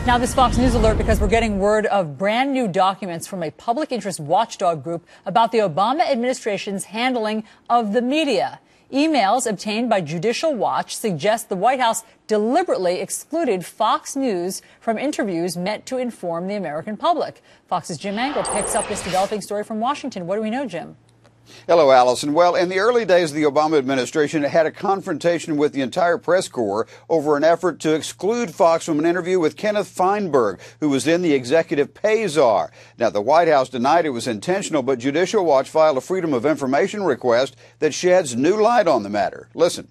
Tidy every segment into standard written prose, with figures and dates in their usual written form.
Now this Fox News alert because we're getting word of brand new documents from a public interest watchdog group about the Obama administration's handling of the media. Emails obtained by Judicial Watch suggest the White House deliberately excluded Fox News from interviews meant to inform the American public. Fox's Jim Angle picks up this developing story from Washington. What do we know, Jim? Hello, Allison. Well, in the early days of the Obama administration, it had a confrontation with the entire press corps over an effort to exclude Fox from an interview with Kenneth Feinberg, who was then the executive pay czar. Now, the White House denied it was intentional, but Judicial Watch filed a Freedom of Information request that sheds new light on the matter. Listen.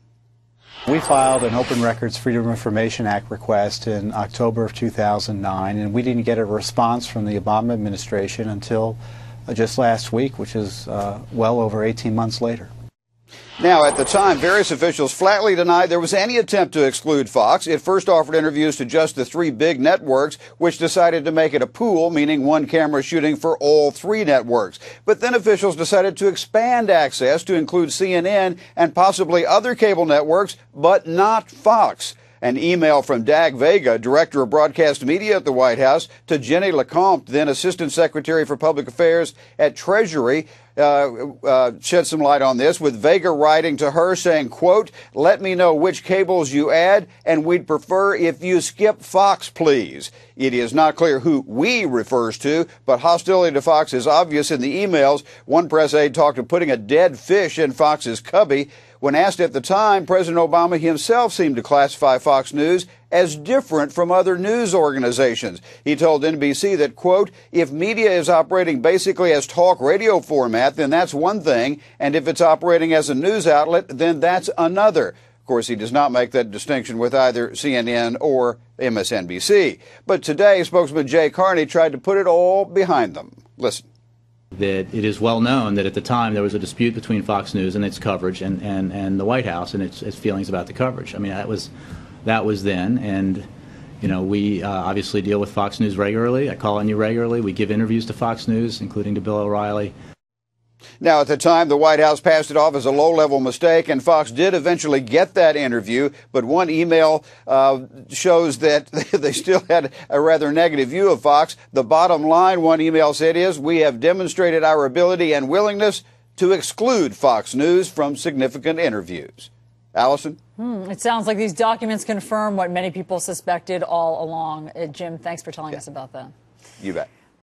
We filed an Open Records Freedom of Information Act request in October of 2009, and we didn't get a response from the Obama administration until just last week, which is well over 18 months later. Now, at the time, various officials flatly denied there was any attempt to exclude Fox. It first offered interviews to just the three big networks, which decided to make it a pool, meaning one camera shooting for all three networks. But then officials decided to expand access to include CNN and possibly other cable networks, but not Fox. An email from Dag Vega, Director of Broadcast Media at the White House, to Jenny LeCompte, then Assistant Secretary for Public Affairs at Treasury, shed some light on this, with Vega writing to her saying, quote, "Let me know which cables you add, and we'd prefer if you skip Fox, please." It is not clear who "we" refers to, but hostility to Fox is obvious in the emails. One press aide talked of putting a dead fish in Fox's cubby. When asked at the time, President Obama himself seemed to classify Fox News as different from other news organizations. He told NBC that, quote, "If media is operating basically as talk radio format, then that's one thing, and if it's operating as a news outlet, then that's another." Of course, he does not make that distinction with either CNN or MSNBC. But today, spokesman Jay Carney tried to put it all behind them. Listen. That it is well known that at the time there was a dispute between Fox News and its coverage and the White House and its feelings about the coverage. I mean, that was then, and you know, we obviously deal with Fox News regularly. I call on you regularly. We give interviews to Fox News, including to Bill O'Reilly. Now, at the time, the White House passed it off as a low-level mistake, and Fox did eventually get that interview, but one email shows that they still had a rather negative view of Fox. The bottom line, one email said, is, "We have demonstrated our ability and willingness to exclude Fox News from significant interviews." Allison? It sounds like these documents confirm what many people suspected all along. Jim, thanks for telling us about that. You bet.